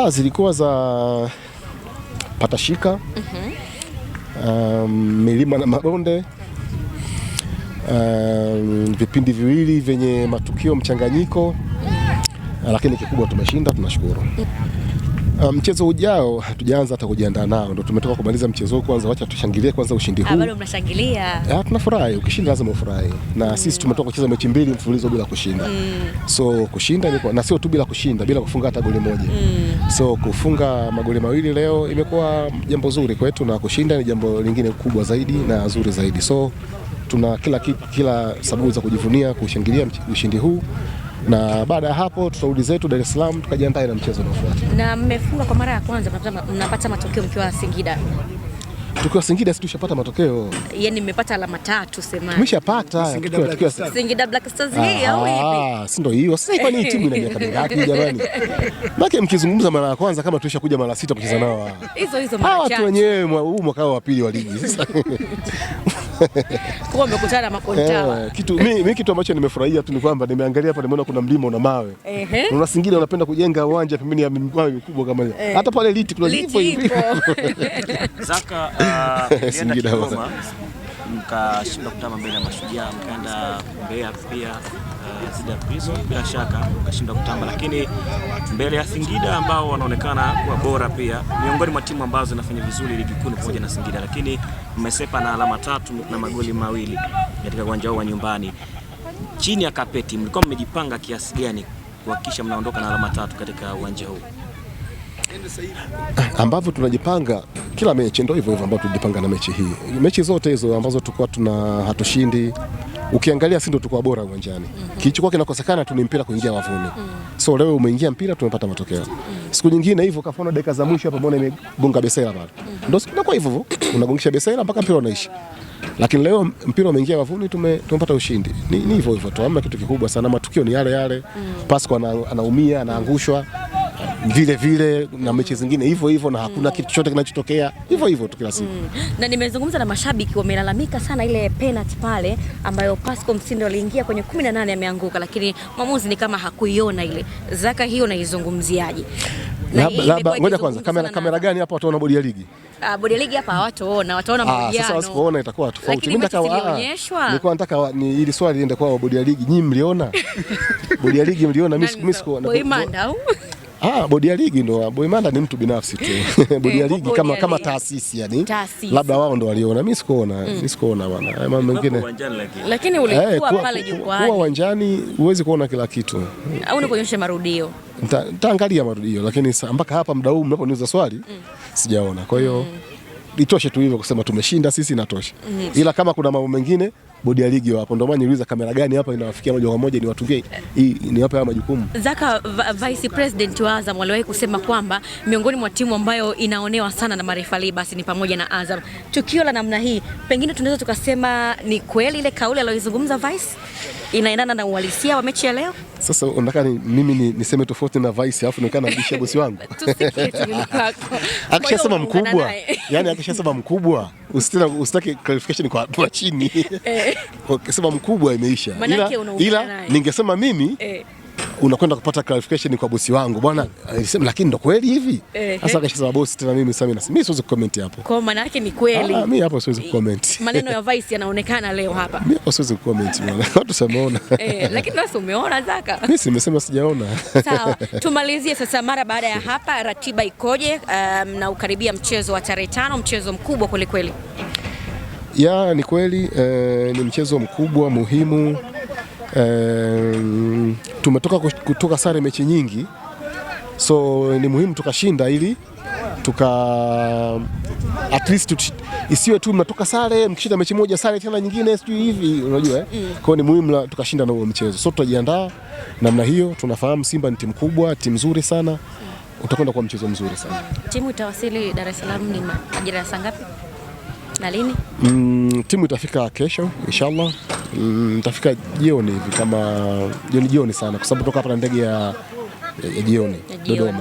Zilikuwa za patashika, milima na mabonde, vipindi viwili vyenye matukio mchanganyiko, lakini kikubwa tumeshinda, tunashukuru. Mchezo ujao hatujaanza hata kujiandaa nao, ndio tumetoka kumaliza mchezo huu. Kwanza wacha tushangilie kwanza ushindi huu. Bado mnashangilia? Tunafurahi, ukishinda lazima ufurahi. Na sisi tumetoka kucheza mechi 2 mfululizo bila kushinda. So kushinda ilikuwa na sio tu bila kushinda, bila kufunga hata goli moja. So kufunga magoli 2 leo imekuwa jambo zuri kwetu, na kushinda ni jambo lingine kubwa zaidi na zuri zaidi. So tuna kila sababu za kujivunia kushangilia ushindi huu. Na baada ya hapo tutarudi zetu Dar es Salaam tukajiandaa na mchezo unaofuata. Na mmefunga kwa mara ya kwanza, mnapata matokeo mkiwa Singida. Tukiwa Singida sisi tushapata matokeo. Yaani mmepata alama 3 sema. Tumeshapata Singida Black Stars hii au hivi? Si ndio hiyo. Sasa kwa nini timu ina miaka mingapi jamani? Baki mkizungumza mara ya kwanza kama tulishakuja mara 6 kucheza nao. Hizo mara chache. Watu wenyewe huu mwaka wa pili wa ligi sasa. Kwa mmekutana makontawa. Kitu ambacho nimefurahia tu ni kwamba nimeangalia hapa, nimeona kuna mlima una mawe. Una Singida wanapenda kujenga uwanja pembeni ya mawe mikubwa kama hiyo. Hata pale Liti kuna hivyo hivyo. Zaka Singida mkashinda kutama mbele ya Mashujaa, mkaenda Mbeya pia Sida Prison, bila shaka mkashinda kutamba, lakini mbele ya Singida ambao wanaonekana kuwa bora pia miongoni mwa timu ambazo zinafanya vizuri ligi kuu pamoja na Singida, lakini mmesepa na alama 3 na magoli 2 katika uwanja wa nyumbani. Chini ya kapeti mlikuwa mmejipanga kiasi gani kuhakikisha mnaondoka na alama 3 katika uwanja huu? Ambavyo tunajipanga kila mechi ndio hivyo ambavyo tunajipanga na mechi hii. Mechi zote hizo ambazo tulikuwa hatushindi, ukiangalia sisi ndio tulikuwa bora uwanjani. Kilichokuwa kinakosekana tu ni mpira kuingia wavuni. So leo umeingia mpira, tumepata matokeo. Siku nyingine hivyo kafona dakika za mwisho hapa, mbona imegonga besela pale. Ndio kwa hivyo unagongisha besela mpaka mpira unaisha. Lakini leo mpira umeingia wavuni, tumepata ushindi. Ni hivyo hivyo tu, hamna kitu kikubwa sana. Matukio ni yale yale. Pasco anaumia, anaangushwa vile na mechi zingine hivyo na hakuna kitu chochote kinachotokea hivyo tu kila siku. Na nimezungumza na mashabiki, wamelalamika sana ile penalty pale ambayo Pasco Msindo aliingia kwenye 18 ameanguka, lakini mwamuzi ni kama hakuiona ile. Zaka hiyo naizungumziaje? Ngoja kwanza, kamera gani hapa wataona bodi ya ligi? Bodi ya ligi hapa hawataona, wataona mahojiano. Sasa wasipoona itakuwa tofauti. Mimi nilikuwa nataka ni ili swali liende kwa bodi ya ligi. Nyinyi mliona? Bodi ya ligi mliona? Mimi sikuona. Bodi ya ligi ndo Boimanda ni mtu binafsi tu. Bodi ya ligi kama taasisi yani. Labda wao ndo waliona. Mimi sikuona bwana. Mambo mengine. Lakini ulikuwa pale jukwani. Kwa uwanjani huwezi kuona kila kitu. Au nikuonyeshe marudio? Nitaangalia marudio, lakini mpaka hapa muda huu mnaponiuliza swali sijaona. Kwa hiyo itoshe tu hivyo kusema tumeshinda sisi, inatosha. Ila kama kuna mambo mengine bodi ya ligi hapo, ndio maana niuliza kamera gani hapa inawafikia moja kwa moja niwatumie ni hapa majukumu. Zaka, Vice President wa Azam waliwahi kusema kwamba miongoni mwa timu ambayo inaonewa sana na marefali basi ni pamoja na Azam. Tukio la namna hii pengine tunaweza tukasema ni kweli ile kauli aliyozungumza Vice inaendana na uhalisia wa mechi ya leo? Sasa unataka mimi niseme tofauti na Vice alafu nikana bisha bosi wangu? Tusikie tu akishasema mkubwa, yani akishasema mkubwa usitaki clarification kwa watu wa chini. Ukisema mkubwa imeisha. Ila ningesema mimi unakwenda kupata clarification kwa bosi wangu bwana alisema, lakini ndo kweli hivi. Sasa akishasema bosi tena mimi siwezi kucomment hapo. Kwa maana yake ni kweli. Mimi hapo siwezi kucomment. Maneno ya Vice yanaonekana leo hapa. Mimi hapo siwezi kucomment bwana. Watu sameona. Lakini sasa umeona Zaka? Mimi nimesema sijaona. Sawa. Tumalizie sasa, mara baada ya hapa ratiba ikoje na ukaribia mchezo wa tarehe 5, mchezo mkubwa kweli kweli? Ni kweli ni mchezo mkubwa muhimu. Tumetoka kutoka sare mechi nyingi, so ni muhimu tukashinda ili at least isiwe tu mnatoka sare mkishinda mechi moja sare tena nyingine sijui hivi, unajua kwa ni muhimu tukashinda na huo mchezo. So tutajiandaa namna hiyo. Tunafahamu Simba ni timu kubwa, timu nzuri sana, utakwenda kwa mchezo mzuri sana. Timu itawasili Dar es Salaam ni majira ya saa ngapi na lini? Timu itafika kesho inshallah. Itafika jioni hivi, kama jioni sana, kwa sababu kutoka hapa na ndege ya jioni Dodoma.